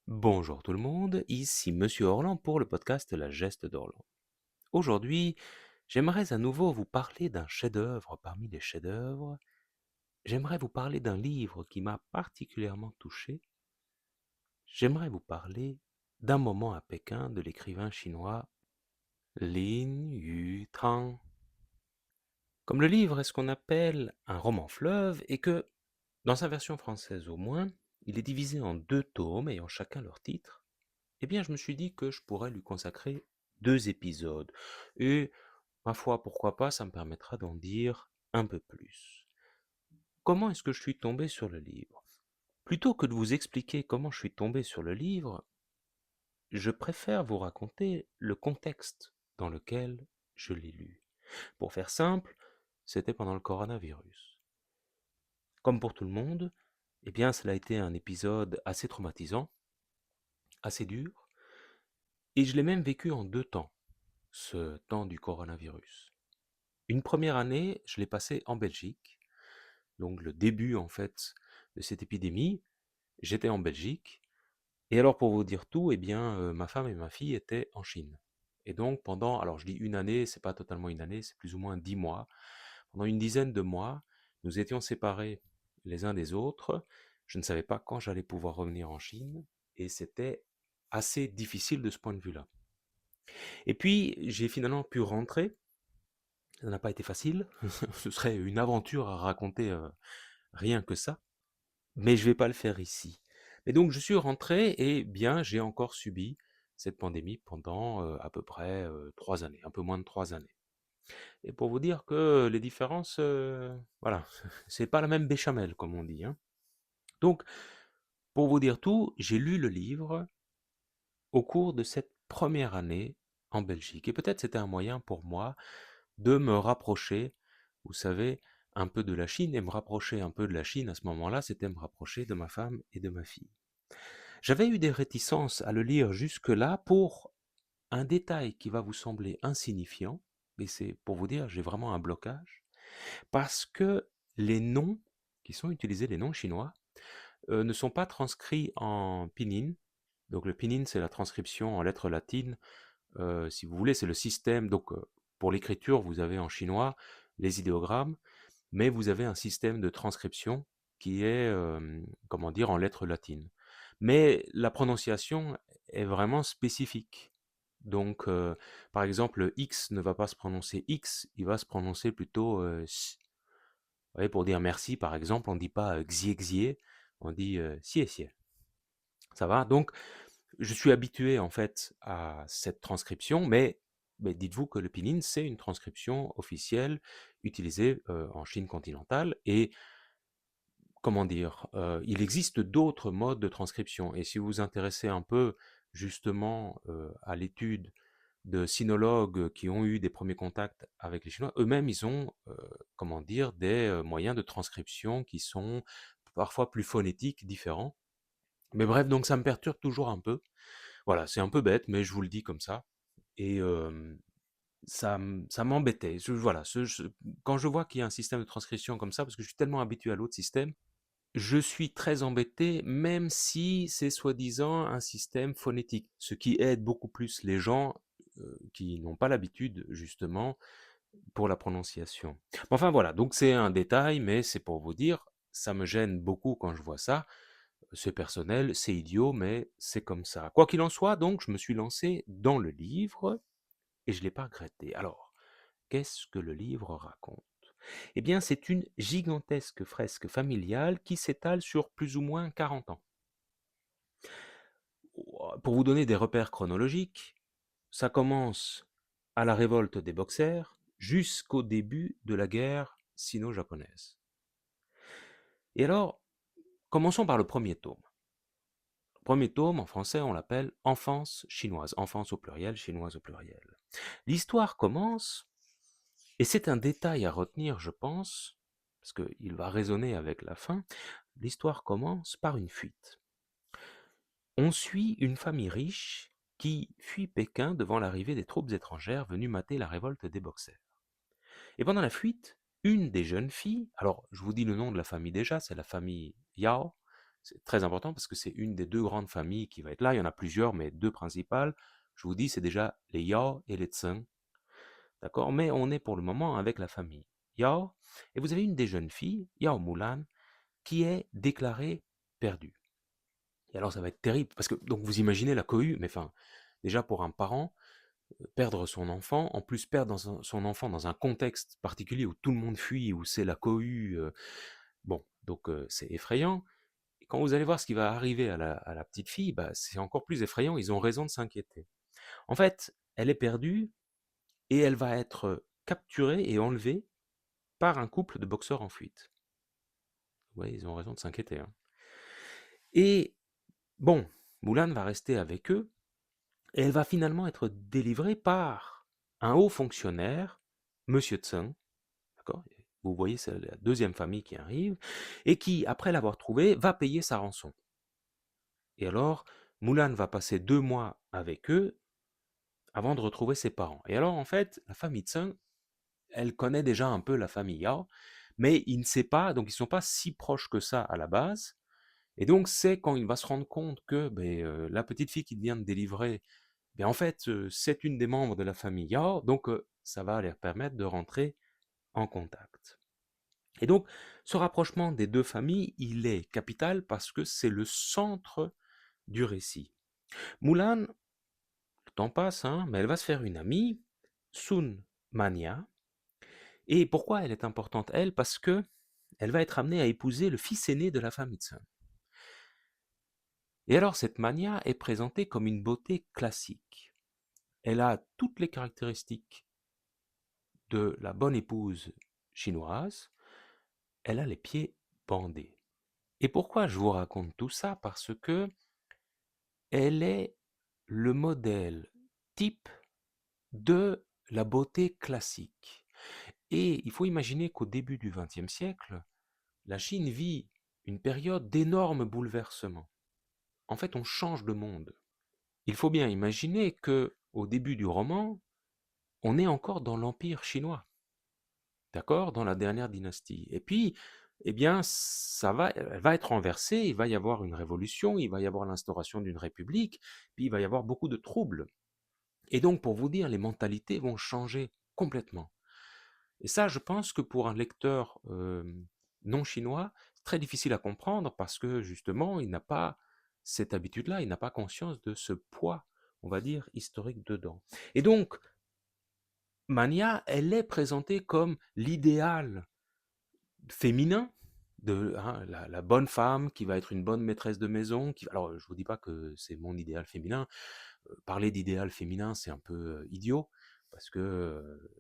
Bonjour tout le monde, ici Monsieur Orlan pour le podcast La Geste d'Orlan. Aujourd'hui, j'aimerais à nouveau vous parler d'un chef-d'œuvre parmi les chefs-d'œuvre. J'aimerais vous parler d'un livre qui m'a particulièrement touché. J'aimerais vous parler d'un moment à Pékin de l'écrivain chinois Lin Yutang. Comme le livre est ce qu'on appelle un roman fleuve et que, dans sa version française au moins, il est divisé en deux tomes ayant chacun leur titre, eh bien, je me suis dit que je pourrais lui consacrer 2 épisodes. Et, ma foi, pourquoi pas, ça me permettra d'en dire un peu plus. Comment est-ce que je suis tombé sur le livre? Plutôt que de vous expliquer comment je suis tombé sur le livre, je préfère vous raconter le contexte dans lequel je l'ai lu. Pour faire simple, c'était pendant le coronavirus. Comme pour tout le monde, eh bien, cela a été un épisode assez traumatisant, assez dur, et je l'ai même vécu en 2 temps, ce temps du coronavirus. Une première année, je l'ai passée en Belgique, donc le début en fait de cette épidémie, j'étais en Belgique. Et alors pour vous dire tout, eh bien ma femme et ma fille étaient en Chine. Et donc pendant, alors je dis une année, c'est pas totalement une année, c'est plus ou moins 10 mois. Pendant une dizaine de mois, nous étions séparés les uns des autres. Je ne savais pas quand j'allais pouvoir revenir en Chine, et c'était assez difficile de ce point de vue-là. Et puis j'ai finalement pu rentrer. Ça n'a pas été facile, ce serait une aventure à raconter, rien que ça, mais je vais pas le faire ici. Mais donc je suis rentré et bien j'ai encore subi cette pandémie pendant, à peu près, 3 années, un peu moins de 3 années. Et pour vous dire que les différences, voilà, c'est pas la même béchamel comme on dit, hein. Donc pour vous dire tout, j'ai lu le livre au cours de cette première année en Belgique et peut-être c'était un moyen pour moi de me rapprocher, vous savez, un peu de la Chine et me rapprocher un peu de la Chine à ce moment-là, c'était me rapprocher de ma femme et de ma fille. J'avais eu des réticences à le lire jusque-là pour un détail qui va vous sembler insignifiant, mais c'est pour vous dire, j'ai vraiment un blocage, parce que les noms qui sont utilisés, les noms chinois, ne sont pas transcrits en pinyin. Donc le pinyin, c'est la transcription en lettres latines. Si vous voulez, c'est le système. Donc pour l'écriture, vous avez en chinois les idéogrammes, mais vous avez un système de transcription qui est, comment dire, en lettres latines. Mais la prononciation est vraiment spécifique. Donc, par exemple, le X ne va pas se prononcer X, il va se prononcer plutôt S. Vous voyez, pour dire merci, par exemple, on ne dit pas xie xie, on dit xie xie. Ça va? Donc, je suis habitué en fait à cette transcription, mais dites-vous que le pinyin, c'est une transcription officielle utilisée en Chine continentale et comment dire, il existe d'autres modes de transcription. Et si vous vous intéressez un peu justement à l'étude de sinologues qui ont eu des premiers contacts avec les Chinois, eux-mêmes, ils ont, comment dire, des moyens de transcription qui sont parfois plus phonétiques, différents. Mais bref, donc ça me perturbe toujours un peu. Voilà, c'est un peu bête, mais je vous le dis comme ça. Et ça m'embêtait. Voilà, quand je vois qu'il y a un système de transcription comme ça, parce que je suis tellement habitué à l'autre système, je suis très embêté, même si c'est soi-disant un système phonétique, ce qui aide beaucoup plus les gens qui n'ont pas l'habitude, justement, pour la prononciation. Enfin voilà, donc c'est un détail, mais c'est pour vous dire, ça me gêne beaucoup quand je vois ça. C'est personnel, c'est idiot, mais c'est comme ça. Quoi qu'il en soit, donc, je me suis lancé dans le livre et je ne l'ai pas regretté. Alors, qu'est-ce que le livre raconte? Eh bien, c'est une gigantesque fresque familiale qui s'étale sur plus ou moins 40 ans. Pour vous donner des repères chronologiques, ça commence à la révolte des Boxers jusqu'au début de la guerre sino-japonaise. Et alors, commençons par le premier tome. Le premier tome, en français, on l'appelle Enfance chinoise. Enfance au pluriel, chinoise au pluriel. L'histoire commence, et c'est un détail à retenir, je pense, parce qu'il va résonner avec la fin. L'histoire commence par une fuite. On suit une famille riche qui fuit Pékin devant l'arrivée des troupes étrangères venues mater la révolte des Boxers. Et pendant la fuite, une des jeunes filles, alors je vous dis le nom de la famille déjà, c'est la famille Yao, C'est très important parce que c'est une des deux grandes familles qui va être là. Il y en a plusieurs, mais deux principales. Je vous dis, c'est déjà les Yao et les Tseng. D'accord? Mais on est pour le moment avec la famille Yao. Et vous avez une des jeunes filles, Yao Mulan, qui est déclarée perdue. Et alors ça va être terrible, parce que donc vous imaginez la cohue, mais enfin, déjà pour un parent, perdre son enfant, en plus perdre son enfant dans un contexte particulier où tout le monde fuit, où c'est la cohue, bon, donc c'est effrayant. Et quand vous allez voir ce qui va arriver à la petite fille, bah, c'est encore plus effrayant, ils ont raison de s'inquiéter. En fait, elle est perdue et elle va être capturée et enlevée par un couple de boxeurs en fuite. Ouais, ils ont raison de s'inquiéter, hein. Et bon, Mulan va rester avec eux, et elle va finalement être délivrée par un haut fonctionnaire, Monsieur Tseng, d'accord? Vous voyez, c'est la deuxième famille qui arrive, et qui, après l'avoir trouvée, va payer sa rançon. Et alors, Mulan va passer 2 mois avec eux avant de retrouver ses parents. Et alors, en fait, la famille Tseng, elle connaît déjà un peu la famille Yao, mais il ne sait pas, donc ils ne sont pas si proches que ça à la base. Et donc, c'est quand il va se rendre compte que la petite fille qu'il vient de délivrer, en fait, c'est une des membres de la famille Yao, donc ça va leur permettre de rentrer en contact. Et donc, ce rapprochement des deux familles, il est capital parce que c'est le centre du récit. Mulan, le temps passe, hein, mais elle va se faire une amie, Sun Mania. Et pourquoi elle est importante, elle? Parce que elle va être amenée à épouser le fils aîné de la famille Sun. Et alors, cette Mania est présentée comme une beauté classique. Elle a toutes les caractéristiques de la bonne épouse chinoise, elle a les pieds bandés. Et pourquoi je vous raconte tout ça? Parce que elle est le modèle type de la beauté classique. Et il faut imaginer qu'au début du XXe siècle, la Chine vit une période d'énormes bouleversements. En fait, on change de monde. Il faut bien imaginer que au début du roman, on est encore dans l'Empire chinois. D'accord? Dans la dernière dynastie. Et puis, eh bien, elle va être renversée, il va y avoir une révolution, il va y avoir l'instauration d'une république, puis il va y avoir beaucoup de troubles. Et donc, pour vous dire, les mentalités vont changer complètement. Et ça, je pense que pour un lecteur non chinois, c'est très difficile à comprendre parce que justement, il n'a pas cette habitude-là, il n'a pas conscience de ce poids, on va dire, historique dedans. Et donc, Mania, elle est présentée comme l'idéal féminin, la bonne femme qui va être une bonne maîtresse de maison. Alors, je ne vous dis pas que c'est mon idéal féminin. Parler d'idéal féminin, c'est un peu idiot, parce que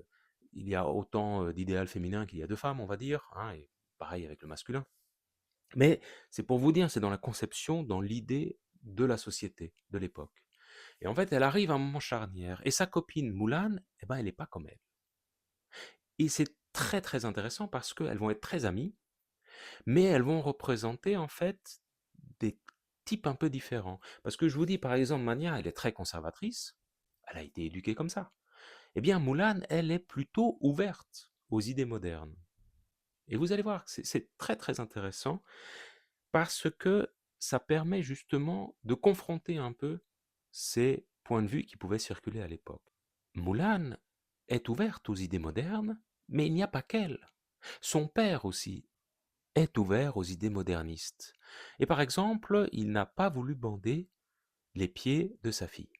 il y a autant d'idéal féminin qu'il y a de femmes, on va dire, hein, et pareil avec le masculin. Mais c'est pour vous dire, c'est dans la conception, dans l'idée de la société de l'époque. Et en fait, elle arrive à un moment charnière, et sa copine Mulan, eh ben, elle n'est pas comme elle. Et c'est très très intéressant parce qu'elles vont être très amies, mais elles vont représenter en fait des types un peu différents. Parce que je vous dis, par exemple, Mania, elle est très conservatrice, elle a été éduquée comme ça. Eh bien, Mulan, elle est plutôt ouverte aux idées modernes. Et vous allez voir, c'est très très intéressant parce que ça permet justement de confronter un peu ces points de vue qui pouvaient circuler à l'époque. Mulan est ouverte aux idées modernes, mais il n'y a pas qu'elle. Son père aussi est ouvert aux idées modernistes. Et par exemple, il n'a pas voulu bander les pieds de sa fille.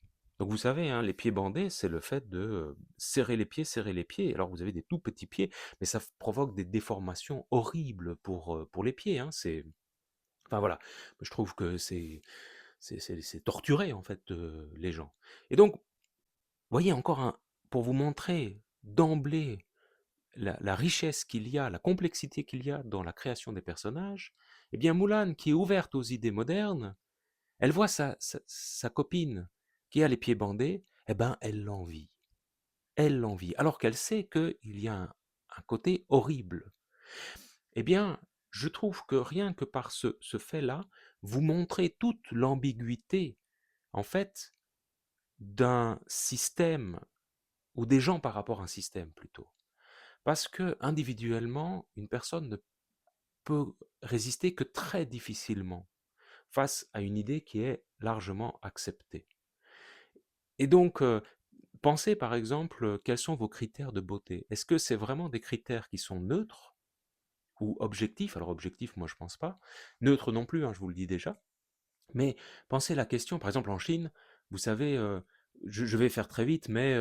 Donc vous savez, hein, les pieds bandés, c'est le fait de serrer les pieds, serrer les pieds. Alors vous avez des tout petits pieds, mais ça provoque des déformations horribles pour les pieds, hein. Enfin voilà, je trouve que c'est torturer en fait les gens. Et donc, voyez encore pour vous montrer d'emblée la richesse qu'il y a, la complexité qu'il y a dans la création des personnages, eh bien Mulan, qui est ouverte aux idées modernes, elle voit sa copine qui a les pieds bandés, eh ben elle l'envie. Elle l'envie, alors qu'elle sait qu'il y a un côté horrible. Eh bien, je trouve que rien que par ce fait-là, vous montrez toute l'ambiguïté, en fait, d'un système, ou des gens par rapport à un système plutôt. Parce que individuellement, une personne ne peut résister que très difficilement face à une idée qui est largement acceptée. Et donc, pensez par exemple, quels sont vos critères de beauté? Est-ce que c'est vraiment des critères qui sont neutres ou objectifs? Alors objectif, moi je pense pas. Neutre non plus, hein, je vous le dis déjà. Mais pensez la question, par exemple en Chine, vous savez, je vais faire très vite, mais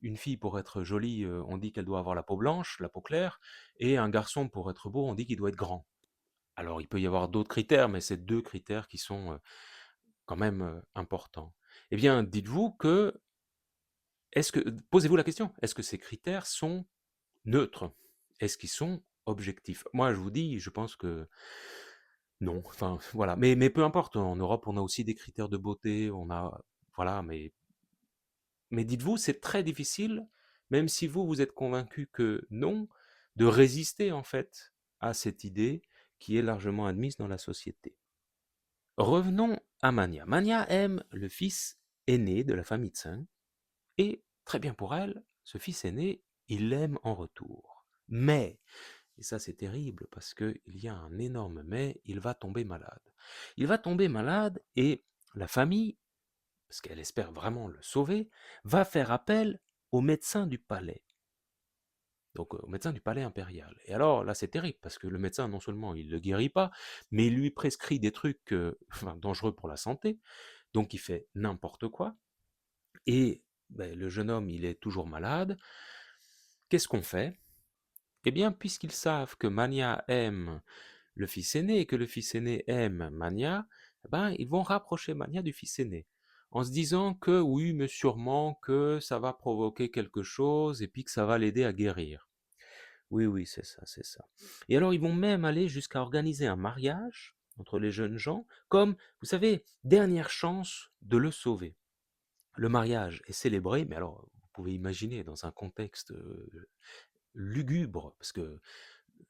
une fille pour être jolie, on dit qu'elle doit avoir la peau blanche, la peau claire, et un garçon pour être beau, on dit qu'il doit être grand. Alors il peut y avoir d'autres critères, mais c'est deux critères qui sont quand même importants. Eh bien, dites-vous que, posez-vous la question, est-ce que ces critères sont neutres? Est-ce qu'ils sont objectifs? Moi, je vous dis, je pense que non, enfin, voilà. Mais peu importe, en Europe, on a aussi des critères de beauté, on a, voilà, mais dites-vous, c'est très difficile, même si vous, vous êtes convaincu que non, de résister, en fait, à cette idée qui est largement admise dans la société. Revenons à Mania. Mania aime le fils aîné de la famille Tseng, et très bien pour elle, ce fils aîné, il l'aime en retour. Mais, et ça c'est terrible parce qu'il y a un énorme mais, il va tomber malade. Il va tomber malade et la famille, parce qu'elle espère vraiment le sauver, va faire appel au médecin du palais. Donc au médecin du palais impérial. Et alors là c'est terrible parce que le médecin non seulement il ne le guérit pas, mais il lui prescrit des trucs enfin, dangereux pour la santé, donc il fait n'importe quoi. Et ben, le jeune homme il est toujours malade. Qu'est-ce qu'on fait? Eh bien, puisqu'ils savent que Mania aime le fils aîné et que le fils aîné aime Mania, eh ben, ils vont rapprocher Mania du fils aîné, en se disant que oui, mais sûrement que ça va provoquer quelque chose et puis que ça va l'aider à guérir. Oui, oui, c'est ça, c'est ça. Et alors, ils vont même aller jusqu'à organiser un mariage entre les jeunes gens, comme, vous savez, dernière chance de le sauver. Le mariage est célébré, mais alors, vous pouvez imaginer, dans un contexte lugubre, parce que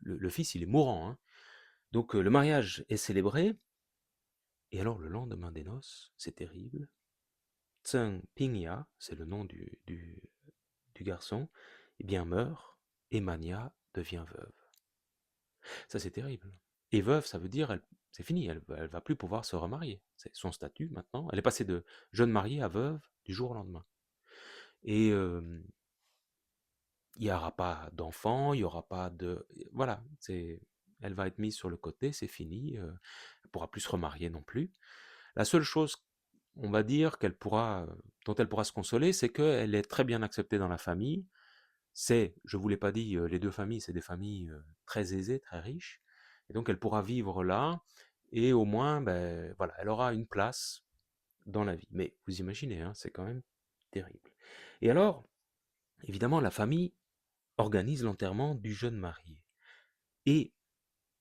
le fils, il est mourant, hein. Donc, le mariage est célébré, et alors, le lendemain des noces, c'est terrible, Tseng Pingya, c'est le nom du garçon, eh bien, meurt, et Mania devient veuve. Ça, c'est terrible. Et veuve, ça veut dire, c'est fini, elle va plus pouvoir se remarier. C'est son statut maintenant. Elle est passée de jeune mariée à veuve du jour au lendemain. Et il n'y aura pas d'enfant, il n'y aura pas de... Voilà, elle va être mise sur le côté, c'est fini. Elle ne pourra plus se remarier non plus. La seule chose, on va dire, dont elle pourra se consoler, c'est qu'elle est très bien acceptée dans la famille. Je ne vous l'ai pas dit, les deux familles, c'est des familles très aisées, très riches. Et donc elle pourra vivre là, et au moins, ben, voilà, elle aura une place dans la vie. Mais vous imaginez, hein, c'est quand même terrible. Et alors, évidemment, la famille organise l'enterrement du jeune marié. Et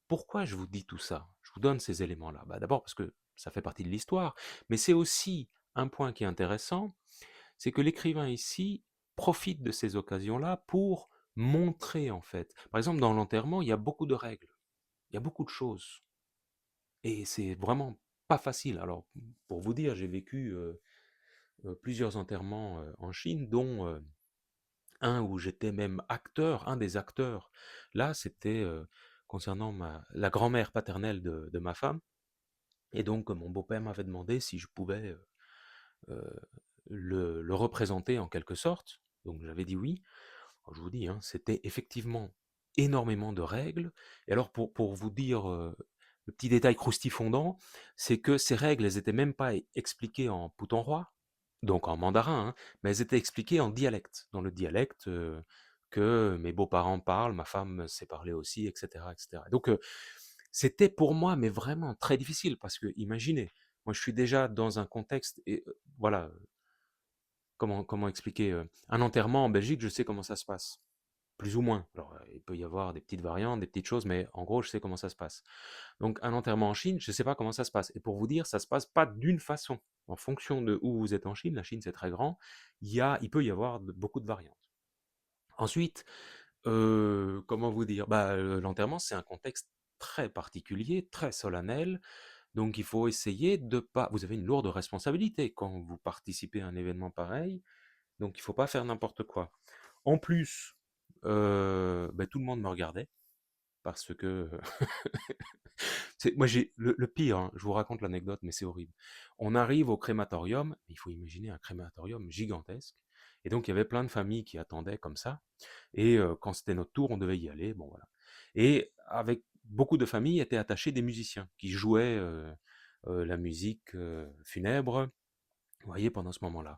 pourquoi je vous dis tout ça? Je vous donne ces éléments-là. Bah, d'abord parce que ça fait partie de l'histoire, mais c'est aussi un point qui est intéressant, c'est que l'écrivain ici profite de ces occasions-là pour montrer en fait. Par exemple, dans l'enterrement, il y a beaucoup de règles, il y a beaucoup de choses, et c'est vraiment pas facile. Alors, pour vous dire, j'ai vécu plusieurs enterrements en Chine, dont un où j'étais même acteur, un des acteurs. Là, c'était concernant la grand-mère paternelle de ma femme. Et donc, mon beau-père m'avait demandé si je pouvais euh, le représenter en quelque sorte. Donc, j'avais dit oui. Alors, je vous dis, hein, c'était effectivement énormément de règles. Et alors, pour vous dire le petit détail croustifondant, c'est que ces règles, elles n'étaient même pas expliquées en putonghua, donc en mandarin, hein, mais elles étaient expliquées en dialecte, dans le dialecte que mes beaux-parents parlent, ma femme sait parler aussi, etc., etc. Donc, c'était pour moi, mais vraiment très difficile, parce que imaginez, moi je suis déjà dans un contexte, et voilà, comment expliquer, un enterrement en Belgique, je sais comment ça se passe. Plus ou moins. Alors, il peut y avoir des petites variantes, des petites choses, mais en gros, je sais comment ça se passe. Donc, un enterrement en Chine, je ne sais pas comment ça se passe. Et pour vous dire, ça ne se passe pas d'une façon. En fonction de où vous êtes en Chine, la Chine c'est très grand, il peut y avoir beaucoup de variantes. Ensuite, comment vous dire? Bah, l'enterrement, c'est un contexte très particulier, très solennel, donc il faut essayer de pas... Vous avez une lourde responsabilité quand vous participez à un événement pareil, donc il ne faut pas faire n'importe quoi. En plus, bah, tout le monde me regardait, parce que moi j'ai le pire, hein, je vous raconte l'anecdote, mais c'est horrible. On arrive au crématorium, il faut imaginer un crématorium gigantesque, et donc il y avait plein de familles qui attendaient comme ça, et quand c'était notre tour, on devait y aller, bon voilà. Et avec beaucoup de familles étaient attachés des musiciens qui jouaient la musique funèbre, vous voyez, pendant ce moment-là.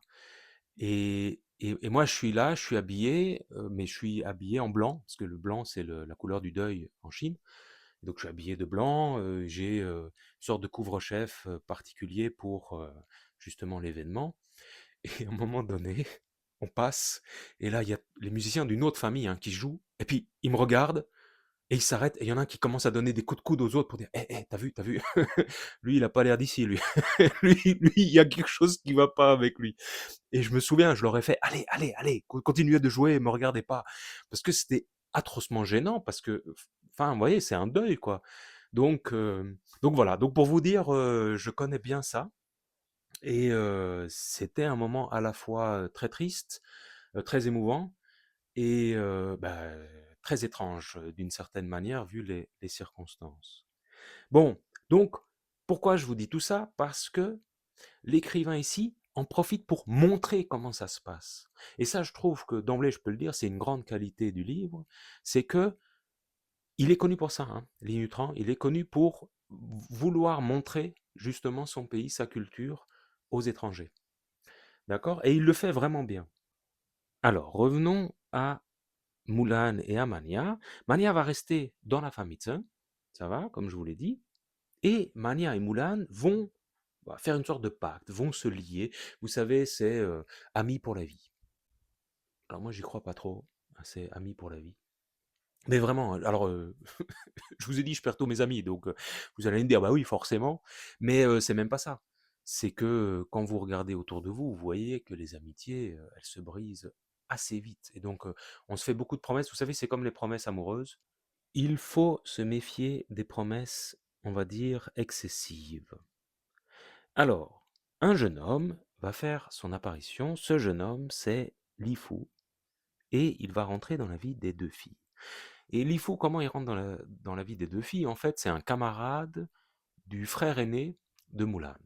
Et moi, je suis là, je suis habillé, mais je suis habillé en blanc, parce que le blanc, c'est la couleur du deuil en Chine. Donc, je suis habillé de blanc, j'ai une sorte de couvre-chef particulier pour justement l'événement. Et à un moment donné, on passe, et là, il y a les musiciens d'une autre famille hein, qui jouent, et puis ils me regardent, et ils s'arrêtent, et il y en a un qui commence à donner des coups de coude aux autres pour dire hé, t'as vu lui, il a pas l'air d'ici, lui. lui, il y a quelque chose qui va pas avec lui. Et je me souviens, je leur ai fait allez, allez, allez, continuez de jouer, me regardez pas. Parce que c'était atrocement gênant, parce que, enfin, vous voyez, c'est un deuil, quoi. Donc voilà, donc pour vous dire, je connais bien ça. Et c'était un moment à la fois très triste, très émouvant, et très étrange, d'une certaine manière, vu les circonstances. Bon, donc, pourquoi je vous dis tout ça? Parce que l'écrivain ici en profite pour montrer comment ça se passe. Et ça, je trouve que d'emblée, je peux le dire, c'est une grande qualité du livre, c'est que il est connu pour ça, hein, Lee Nutran, il est connu pour vouloir montrer justement son pays, sa culture aux étrangers. D'accord? Et il le fait vraiment bien. Alors, revenons à Mulan et à Mania. Mania va rester dans la famille Tseng, ça va, comme je vous l'ai dit, et Mania et Mulan vont faire une sorte de pacte, vont se lier. Vous savez, c'est amis pour la vie. Alors moi, j'y crois pas trop, à ces amis pour la vie. Mais vraiment, alors, je vous ai dit, je perds tous mes amis, donc vous allez me dire, bah oui, forcément, mais c'est même pas ça. C'est que quand vous regardez autour de vous, vous voyez que les amitiés, elles se brisent assez vite. Et donc, on se fait beaucoup de promesses. Vous savez, c'est comme les promesses amoureuses. Il faut se méfier des promesses, on va dire, excessives. Alors, un jeune homme va faire son apparition. Ce jeune homme, c'est Li Fu, et il va rentrer dans la vie des deux filles. Et Li Fu, comment il rentre dans la vie des deux filles? En fait, c'est un camarade du frère aîné de Mulan.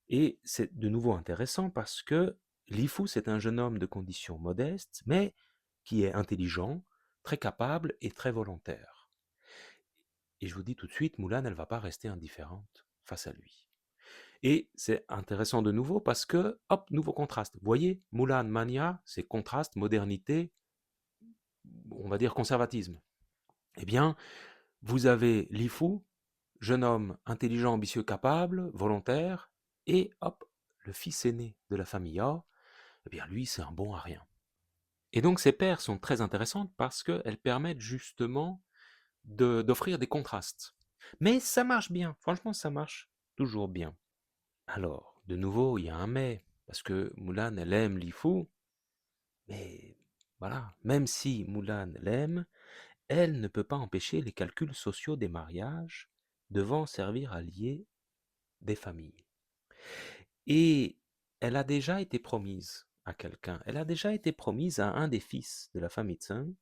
Et c'est de nouveau intéressant parce que Li Fu, c'est un jeune homme de condition modeste, mais qui est intelligent, très capable et très volontaire. Et je vous dis tout de suite, Mulan, elle va pas rester indifférente face à lui. Et c'est intéressant de nouveau parce que, hop, nouveau contraste. Vous voyez, Mulan, Mania, c'est contraste, modernité, on va dire conservatisme. Eh bien, vous avez Li Fu, jeune homme intelligent, ambitieux, capable, volontaire, et hop, le fils aîné de la famille A, eh bien lui, c'est un bon à rien. Et donc ces paires sont très intéressantes parce qu'elles permettent justement d'offrir des contrastes. Mais ça marche bien, franchement ça marche toujours bien. Alors, de nouveau, il y a un mais, parce que Mulan, elle aime Li Fu, mais voilà, même si Mulan l'aime, elle ne peut pas empêcher les calculs sociaux des mariages devant servir à lier des familles. Et elle a déjà été promise à quelqu'un, elle a déjà été promise à un des fils de la famille Tseng,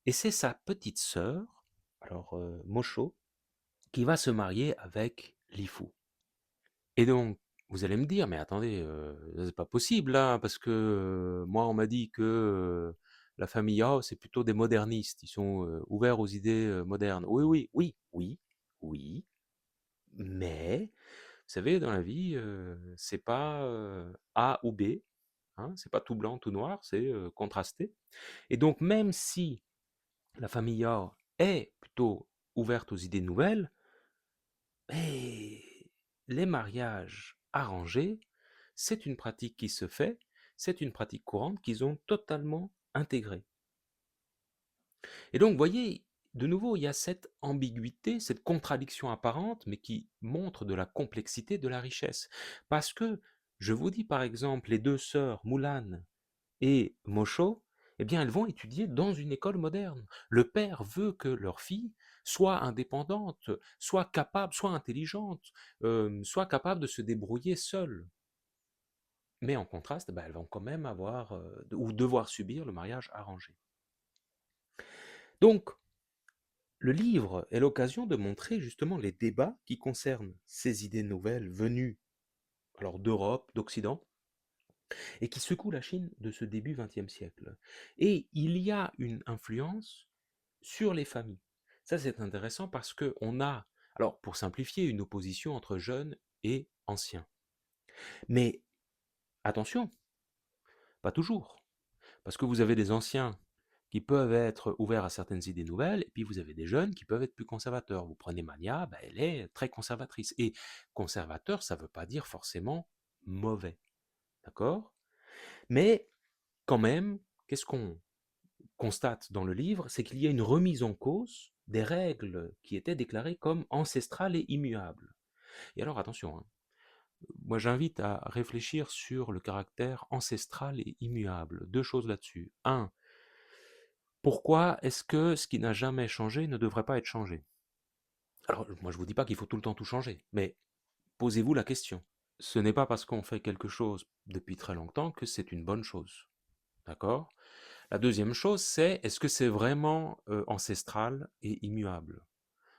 et c'est sa petite sœur, alors Mosho, qui va se marier avec Li Fu. Et donc, vous allez me dire, mais attendez, c'est pas possible là, parce que moi on m'a dit que la famille Yao c'est plutôt des modernistes, ils sont ouverts aux idées modernes. Oui, oui, oui, oui, oui, mais vous savez, dans la vie, c'est pas A ou B, hein, c'est pas tout blanc, tout noir, c'est contrasté. Et donc, même si la famille Yao est plutôt ouverte aux idées nouvelles, mais les mariages arrangés, c'est une pratique qui se fait, c'est une pratique courante qu'ils ont totalement intégrée. Et donc, vous voyez, de nouveau, il y a cette ambiguïté, cette contradiction apparente, mais qui montre de la complexité, de la richesse. Parce que, je vous dis par exemple, les deux sœurs, Mulan et Mosho, eh bien, elles vont étudier dans une école moderne. Le père veut que leur fille soit indépendante, soit capable, soit intelligente, soit capable de se débrouiller seule. Mais en contraste, bah, elles vont quand même avoir ou devoir subir le mariage arrangé. Donc, Le livre est l'occasion de montrer justement les débats qui concernent ces idées nouvelles venues alors d'Europe, d'Occident, et qui secouent la Chine de ce début XXe siècle. Et il y a une influence sur les familles. Ça, c'est intéressant parce qu'on a, alors pour simplifier, une opposition entre jeunes et anciens. Mais attention, pas toujours. Parce que vous avez des anciens qui peuvent être ouverts à certaines idées nouvelles, et puis vous avez des jeunes qui peuvent être plus conservateurs. Vous prenez Mania, ben, elle est très conservatrice. Et conservateur, ça ne veut pas dire forcément mauvais. D'accord? Mais quand même, qu'est-ce qu'on constate dans le livre? C'est qu'il y a une remise en cause des règles qui étaient déclarées comme ancestrales et immuables. Et alors attention, hein, moi j'invite à réfléchir sur le caractère ancestral et immuable. Deux choses là-dessus. Un, pourquoi est-ce que ce qui n'a jamais changé ne devrait pas être changé? Alors, moi, je ne vous dis pas qu'il faut tout le temps tout changer, mais posez-vous la question. Ce n'est pas parce qu'on fait quelque chose depuis très longtemps que c'est une bonne chose. D'accord? La deuxième chose, c'est est-ce que c'est vraiment ancestral et immuable?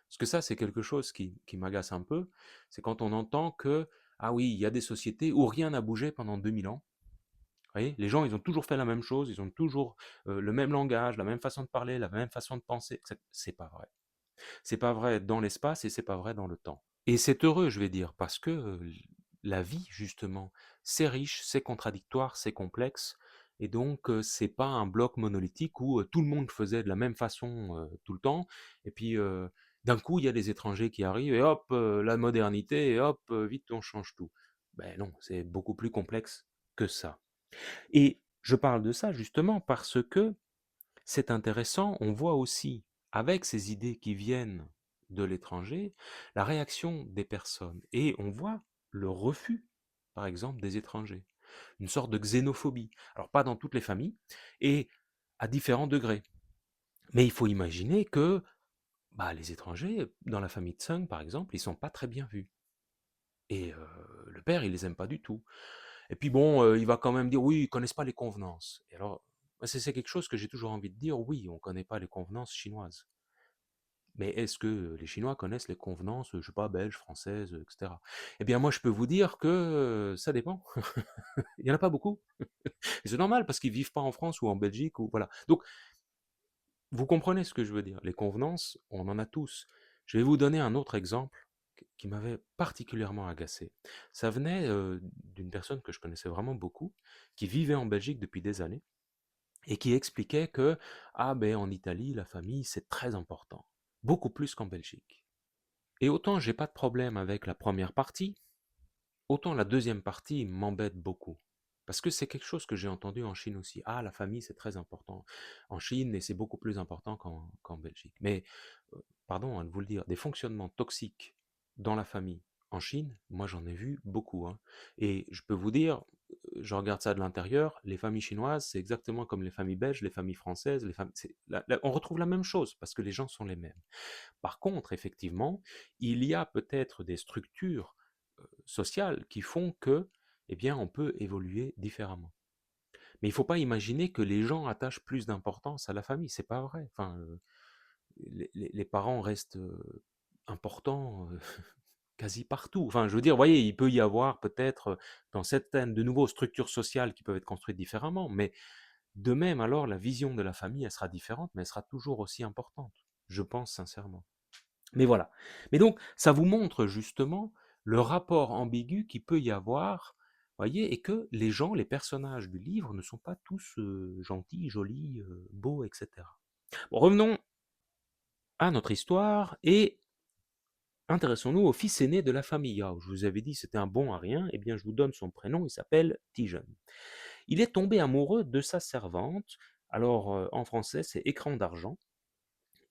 Parce que ça, c'est quelque chose qui m'agace un peu, c'est quand on entend que, ah oui, il y a des sociétés où rien n'a bougé pendant 2000 ans. Vous voyez, les gens, ils ont toujours fait la même chose, ils ont toujours le même langage, la même façon de parler, la même façon de penser. C'est pas vrai. C'est pas vrai dans l'espace et c'est pas vrai dans le temps. Et c'est heureux, je vais dire, parce que la vie, justement, c'est riche, c'est contradictoire, c'est complexe, et donc c'est pas un bloc monolithique où tout le monde faisait de la même façon tout le temps, et puis d'un coup il y a des étrangers qui arrivent et hop, la modernité, et hop, vite on change tout. Ben non, c'est beaucoup plus complexe que ça. Et je parle de ça justement parce que c'est intéressant, on voit aussi, avec ces idées qui viennent de l'étranger, la réaction des personnes. Et on voit le refus, par exemple, des étrangers. Une sorte de xénophobie. Alors pas dans toutes les familles, et à différents degrés. Mais il faut imaginer que bah, les étrangers, dans la famille de Tseng, par exemple, ils sont pas très bien vus. Et le père, il les aime pas du tout. Et puis bon, il va quand même dire: «Oui, ils connaissent pas les convenances». Et alors, moi, c'est quelque chose que j'ai toujours envie de dire: «Oui, on connaît pas les convenances chinoises». Mais est-ce que les Chinois connaissent les convenances, je sais pas, belges, françaises, et cetera? Eh bien, moi, je peux vous dire que, ça dépend. Il y en a pas beaucoup. Et c'est normal parce qu'ils vivent pas en France ou en Belgique ou voilà. Donc, vous comprenez ce que je veux dire. Les convenances, on en a tous. Je vais vous donner un autre exemple qui m'avait particulièrement agacé. Ça venait, d'une personne que je connaissais vraiment beaucoup, qui vivait en Belgique depuis des années et qui expliquait que, ah ben, en Italie, la famille, c'est très important, beaucoup plus qu'en Belgique. Et autant j'ai pas de problème avec la première partie, autant la deuxième partie m'embête beaucoup. Parce que c'est quelque chose que j'ai entendu en Chine aussi. Ah, la famille, c'est très important en Chine et c'est beaucoup plus important qu'en Belgique. Mais, pardon hein, de vous le dire, des fonctionnements toxiques dans la famille en Chine, moi j'en ai vu beaucoup, hein. Et je peux vous dire, je regarde ça de l'intérieur, les familles chinoises, c'est exactement comme les familles belges, les familles françaises, on retrouve la même chose parce que les gens sont les mêmes. Par contre, effectivement, il y a peut-être des structures sociales qui font que, eh bien, on peut évoluer différemment. Mais il ne faut pas imaginer que les gens attachent plus d'importance à la famille. C'est pas vrai. Enfin, les parents restent importants quasi partout. Enfin, je veux dire, vous voyez, il peut y avoir peut-être dans certaines de nouveau structures sociales qui peuvent être construites différemment, mais de même, alors, la vision de la famille, elle sera différente, mais elle sera toujours aussi importante. Je pense sincèrement. Mais voilà. Mais donc, ça vous montre justement le rapport ambigu qu'il peut y avoir, voyez, et que les gens, les personnages du livre ne sont pas tous gentils, jolis, beaux, etc. Bon, revenons à notre histoire et intéressons-nous au fils aîné de la famille. Ah, je vous avais dit c'était un bon à rien, eh bien je vous donne son prénom, il s'appelle Tijen. Il est tombé amoureux de sa servante, alors en français c'est écran d'argent,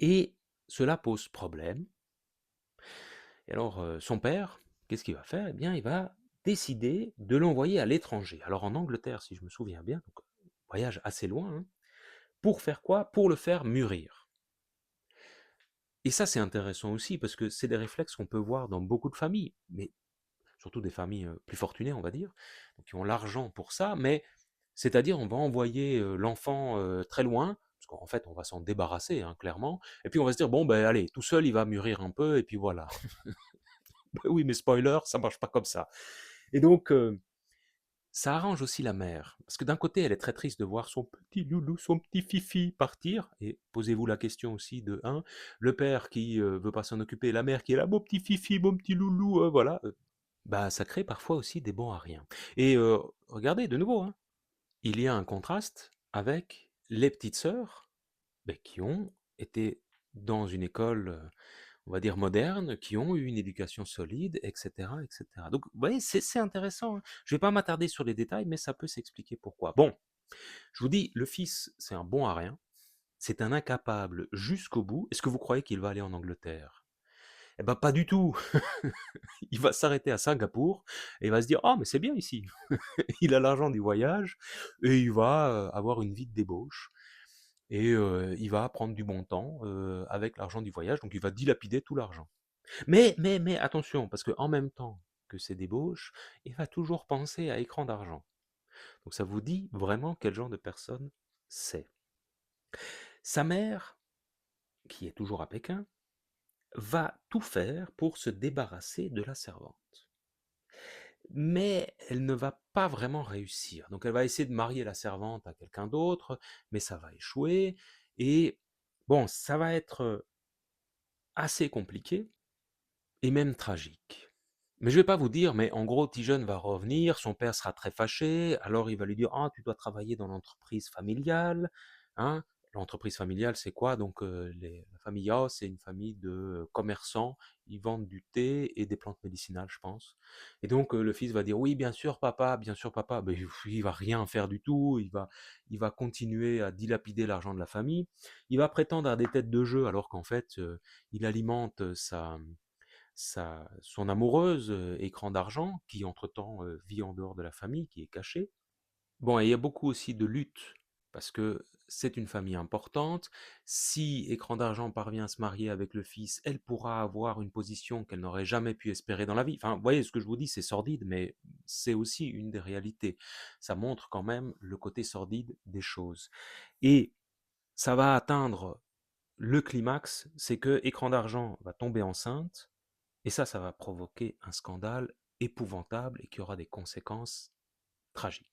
et cela pose problème. Et alors, son père, qu'est-ce qu'il va faire? Eh bien, il va décider de l'envoyer à l'étranger. Alors en Angleterre, si je me souviens bien, donc voyage assez loin, hein, pour faire quoi? Pour le faire mûrir. Et ça, c'est intéressant aussi parce que c'est des réflexes qu'on peut voir dans beaucoup de familles, mais surtout des familles plus fortunées, on va dire, donc qui ont l'argent pour ça, mais c'est-à-dire on va envoyer l'enfant très loin, qu'en fait, on va s'en débarrasser, hein, clairement. Et puis on va se dire, bon, ben allez, tout seul, il va mûrir un peu, et puis voilà. Ben oui, mais spoiler, ça marche pas comme ça. Et donc, ça arrange aussi la mère, parce que d'un côté, elle est très triste de voir son petit loulou, son petit fifi partir, et posez-vous la question aussi de, un, le père qui veut pas s'en occuper, la mère qui est là, mon petit fifi, mon petit loulou, voilà. Bah, ça crée parfois aussi des bons à rien. Et regardez, de nouveau, hein, il y a un contraste avec les petites sœurs ben, qui ont été dans une école, on va dire moderne, qui ont eu une éducation solide, etc., etc. Donc, vous voyez, c'est intéressant, hein. Je ne vais pas m'attarder sur les détails, mais ça peut s'expliquer pourquoi. Bon, je vous dis, le fils, c'est un bon à rien, c'est un incapable jusqu'au bout. Est-ce que vous croyez qu'il va aller en Angleterre? Eh ben, pas du tout. Il va s'arrêter à Singapour et il va se dire, ah, mais c'est bien ici. Il a l'argent du voyage et il va avoir une vie de débauche. Et il va prendre du bon temps avec l'argent du voyage, donc il va dilapider tout l'argent. Mais attention, parce qu'en même temps que ces débauches, il va toujours penser à écran d'argent. Donc ça vous dit vraiment quel genre de personne c'est. Sa mère, qui est toujours à Pékin, va tout faire pour se débarrasser de la servante. Mais elle ne va pas vraiment réussir. Donc elle va essayer de marier la servante à quelqu'un d'autre, mais ça va échouer. Et bon, ça va être assez compliqué et même tragique. Mais je vais pas vous dire, mais en gros, Tijeune va revenir, son père sera très fâché, alors il va lui dire, ah, tu dois travailler dans l'entreprise familiale, hein. L'entreprise familiale, c'est quoi? Donc, la famille Yao, c'est une famille de commerçants, ils vendent du thé et des plantes médicinales, je pense. Et donc, le fils va dire, oui, bien sûr, papa, mais il va rien faire du tout, il va continuer à dilapider l'argent de la famille, il va prétendre à des têtes de jeu, alors qu'en fait, il alimente son amoureuse, écran d'argent, qui entre-temps vit en dehors de la famille, qui est cachée. Bon, et il y a beaucoup aussi de luttes, parce que c'est une famille importante. Si écran d'argent parvient à se marier avec le fils, elle pourra avoir une position qu'elle n'aurait jamais pu espérer dans la vie. Enfin, vous voyez, ce que je vous dis, c'est sordide, mais c'est aussi une des réalités. Ça montre quand même le côté sordide des choses. Et ça va atteindre le climax, c'est que écran d'argent va tomber enceinte, et ça va provoquer un scandale épouvantable et qui aura des conséquences tragiques.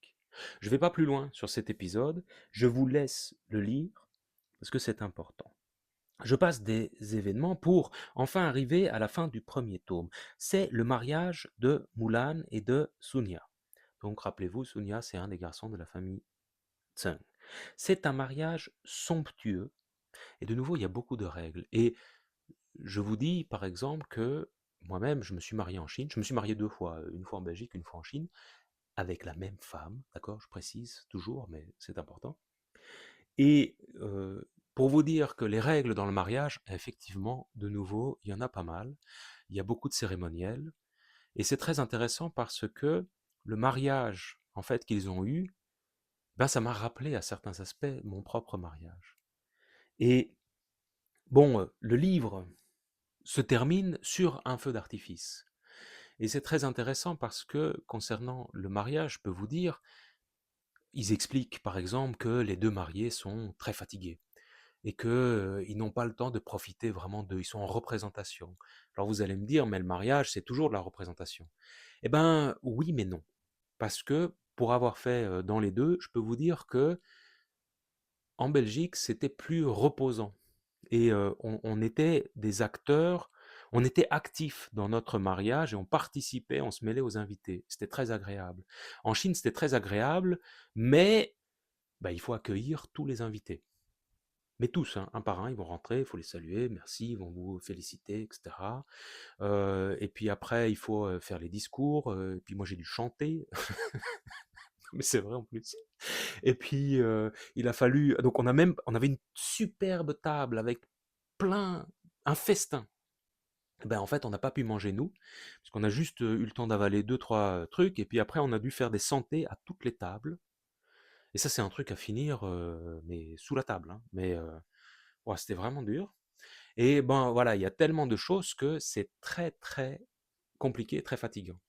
Je ne vais pas plus loin sur cet épisode, je vous laisse le lire parce que c'est important. Je passe des événements pour enfin arriver à la fin du premier tome. C'est le mariage de Mulan et de Sunya. Donc rappelez-vous, Sunya, c'est un des garçons de la famille Tseng. C'est un mariage somptueux et de nouveau, il y a beaucoup de règles. Et je vous dis, par exemple, que moi-même, je me suis marié en Chine. Je me suis marié 2 fois, une fois en Belgique, une fois en Chine, avec la même femme, d'accord? Je précise toujours, mais c'est important. Et pour vous dire que les règles dans le mariage, effectivement, de nouveau, il y en a pas mal. Il y a beaucoup de cérémoniels et c'est très intéressant parce que le mariage, en fait, qu'ils ont eu, ben, ça m'a rappelé à certains aspects mon propre mariage. Et bon, le livre se termine sur un feu d'artifice. Et c'est très intéressant parce que concernant le mariage, je peux vous dire, ils expliquent par exemple que les deux mariés sont très fatigués et que ils n'ont pas le temps de profiter vraiment d'eux, ils sont en représentation. Alors vous allez me dire, mais le mariage, c'est toujours de la représentation. Eh ben oui, mais non. Parce que pour avoir fait dans les deux, je peux vous dire que en Belgique, c'était plus reposant. Et on était des acteurs, on était actifs dans notre mariage et on participait, on se mêlait aux invités. C'était très agréable. En Chine, c'était très agréable, mais bah, il faut accueillir tous les invités. Mais tous, hein, un par un, ils vont rentrer, il faut les saluer, merci, ils vont vous féliciter, etc. Et puis après, il faut faire les discours. Et puis moi, j'ai dû chanter, mais c'est vrai en plus. Et puis il a fallu, donc on avait une superbe table avec plein, un festin. Ben, en fait, on n'a pas pu manger nous, parce qu'on a juste eu le temps d'avaler deux, trois trucs, et puis après, on a dû faire des santés à toutes les tables. Et ça, c'est un truc à finir, mais sous la table, hein. Mais ouais, c'était vraiment dur. Et ben voilà, il y a tellement de choses que c'est très, très compliqué, très fatigant.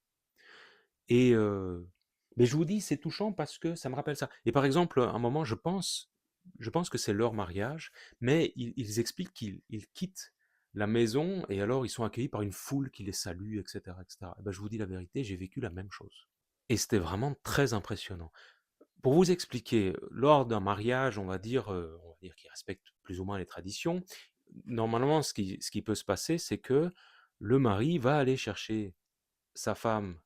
Et mais je vous dis, c'est touchant parce que ça me rappelle ça. Et par exemple, à un moment, je pense, je pense que c'est leur mariage, mais ils expliquent qu'ils quittent la maison et alors ils sont accueillis par une foule qui les salue, etc., etc. Et ben, je vous dis la vérité, j'ai vécu la même chose. Et c'était vraiment très impressionnant. Pour vous expliquer, lors d'un mariage, on va dire qui respecte plus ou moins les traditions, normalement, ce qui peut se passer, c'est que le mari va aller chercher sa femme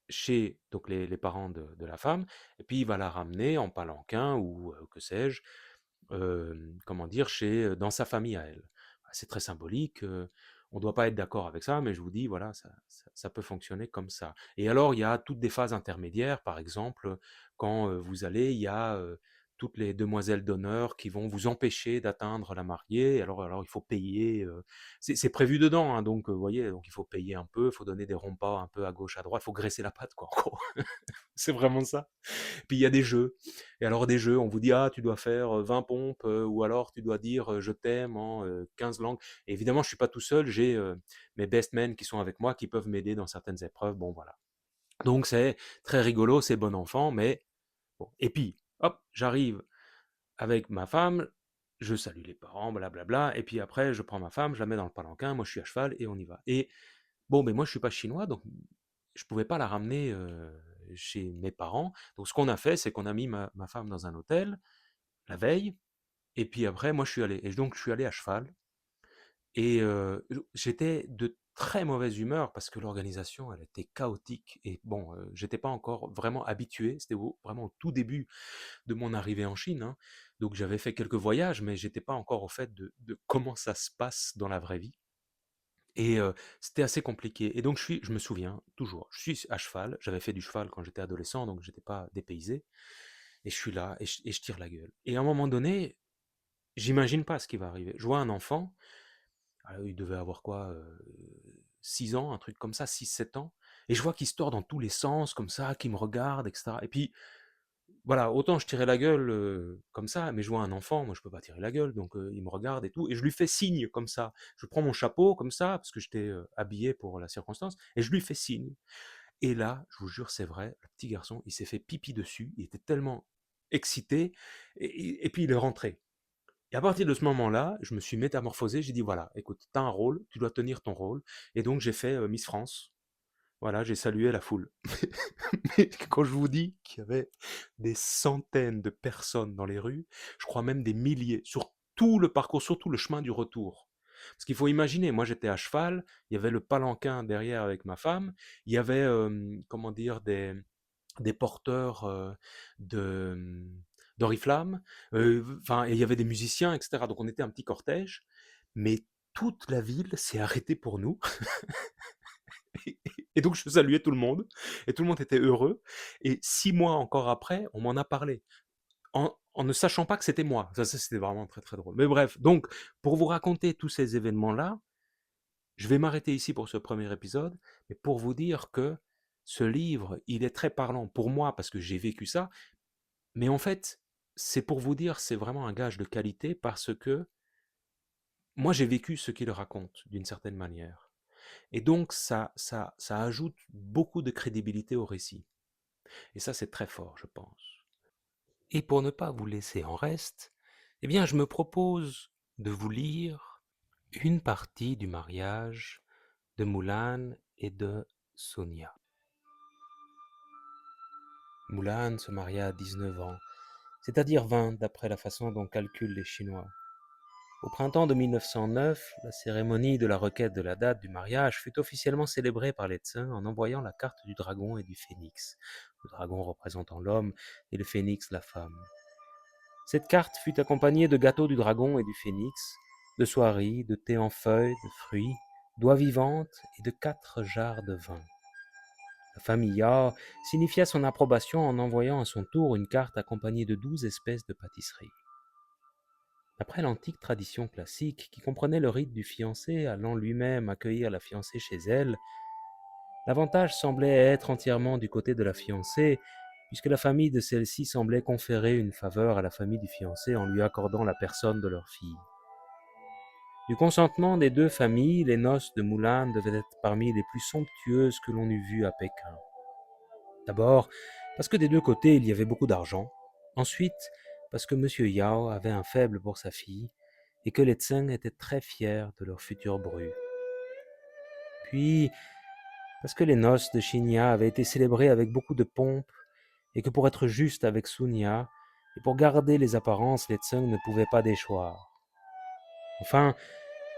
chez donc les parents de la femme, et puis il va la ramener en palanquin ou que sais-je, comment dire, dans sa famille à elle. C'est très symbolique, on ne doit pas être d'accord avec ça, mais je vous dis, voilà, ça peut fonctionner comme ça. Et alors, il y a toutes des phases intermédiaires, par exemple, quand vous allez, il y a toutes les demoiselles d'honneur qui vont vous empêcher d'atteindre la mariée, alors il faut payer, c'est prévu dedans, hein, donc vous voyez, donc il faut payer un peu, il faut donner des ronds-pas un peu à gauche, à droite, il faut graisser la patte, quoi, en gros. C'est vraiment ça. Puis il y a des jeux. Et alors des jeux, on vous dit: «Ah, tu dois faire, 20 pompes», ou alors tu dois dire, «Je t'aime» en, 15 langues. Et évidemment, je suis pas tout seul, j'ai, mes best men qui sont avec moi, qui peuvent m'aider dans certaines épreuves, bon voilà. Donc c'est très rigolo, c'est bon enfant, mais bon. Et puis, hop, j'arrive avec ma femme, je salue les parents, blablabla, et puis après je prends ma femme, je la mets dans le palanquin, moi je suis à cheval et on y va. Et bon, mais moi je suis pas chinois, donc je pouvais pas la ramener, chez mes parents. Donc ce qu'on a fait, c'est qu'on a mis ma femme dans un hôtel, la veille, et puis après moi je suis allé à cheval et j'étais de très mauvaise humeur parce que l'organisation, elle était chaotique et bon, j'étais pas encore vraiment habitué. C'était vraiment au tout début de mon arrivée en Chine, hein. Donc j'avais fait quelques voyages, mais j'étais pas encore au fait de comment ça se passe dans la vraie vie. Et c'était assez compliqué. Et donc je me souviens toujours, je suis à cheval, j'avais fait du cheval quand j'étais adolescent, donc j'étais pas dépaysé, et je suis là, et je tire la gueule. Et à un moment donné, j'imagine pas ce qui va arriver. Je vois un enfant, il devait avoir quoi, 6 ans, un truc comme ça, 6 7 ans, et je vois qu'il se tord dans tous les sens, comme ça, qu'il me regarde, etc. Et puis, voilà, autant je tirais la gueule comme ça, mais je vois un enfant, moi je peux pas tirer la gueule, donc il me regarde et tout, et je lui fais signe comme ça. Je prends mon chapeau comme ça, parce que j'étais habillé pour la circonstance, et je lui fais signe. Et là, je vous jure, c'est vrai, le petit garçon, il s'est fait pipi dessus, il était tellement excité, et puis il est rentré. Et à partir de ce moment-là, je me suis métamorphosé, j'ai dit voilà, écoute, tu as un rôle, tu dois tenir ton rôle, et donc j'ai fait Miss France. Voilà, j'ai salué la foule. Mais quand je vous dis qu'il y avait des centaines de personnes dans les rues, je crois même des milliers, sur tout le parcours, surtout le chemin du retour. Parce qu'il faut imaginer, moi j'étais à cheval, il y avait le palanquin derrière avec ma femme, il y avait, comment dire, des porteurs de d'oriflammes, enfin, et il y avait des musiciens, etc. Donc on était un petit cortège, mais toute la ville s'est arrêtée pour nous. Et donc je saluais tout le monde, et tout le monde était heureux. Et 6 mois encore après, on m'en a parlé, en ne sachant pas que c'était moi. Ça, c'était vraiment très très drôle. Mais bref, donc pour vous raconter tous ces événements-là, je vais m'arrêter ici pour ce premier épisode, mais pour vous dire que ce livre, il est très parlant pour moi parce que j'ai vécu ça, mais en fait, c'est pour vous dire, c'est vraiment un gage de qualité parce que moi j'ai vécu ce qu'il raconte d'une certaine manière. Et donc ça ajoute beaucoup de crédibilité au récit. Et ça, c'est très fort, je pense. Et pour ne pas vous laisser en reste, eh bien, je me propose de vous lire une partie du mariage de Mulan et de Sonia. Mulan se maria à 19 ans, c'est-à-dire 20 d'après la façon dont calculent les Chinois. Au printemps de 1909, la cérémonie de la requête de la date du mariage fut officiellement célébrée par les Tsing en envoyant la carte du dragon et du phénix, le dragon représentant l'homme et le phénix la femme. Cette carte fut accompagnée de gâteaux du dragon et du phénix, de soieries, de thé en feuilles, de fruits, d'oies vivantes et de 4 jarres de vin. La famille Yao signifia son approbation en envoyant à son tour une carte accompagnée de 12 espèces de pâtisseries. Après l'antique tradition classique qui comprenait le rite du fiancé allant lui-même accueillir la fiancée chez elle, l'avantage semblait être entièrement du côté de la fiancée, puisque la famille de celle-ci semblait conférer une faveur à la famille du fiancé en lui accordant la personne de leur fille. Du consentement des deux familles, les noces de Mulan devaient être parmi les plus somptueuses que l'on eût vues à Pékin. D'abord, parce que des deux côtés il y avait beaucoup d'argent. Ensuite, parce que Monsieur Yao avait un faible pour sa fille et que les Tseng étaient très fiers de leur future bru. Puis, parce que les noces de Shinya avaient été célébrées avec beaucoup de pompe et que pour être juste avec Sunya et pour garder les apparences, les Tseng ne pouvaient pas déchoir. Enfin,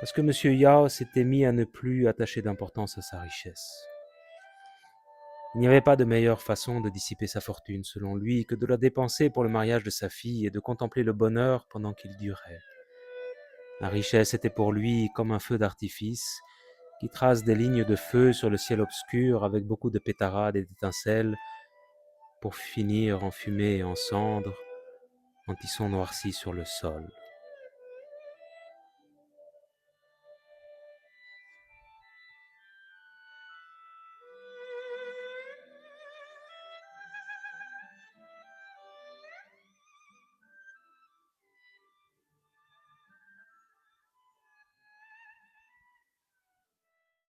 parce que Monsieur Yao s'était mis à ne plus attacher d'importance à sa richesse. Il n'y avait pas de meilleure façon de dissiper sa fortune, selon lui, que de la dépenser pour le mariage de sa fille et de contempler le bonheur pendant qu'il durait. La richesse était pour lui comme un feu d'artifice qui trace des lignes de feu sur le ciel obscur avec beaucoup de pétarades et d'étincelles pour finir en fumée et en cendres quand ils sont noircis sur le sol.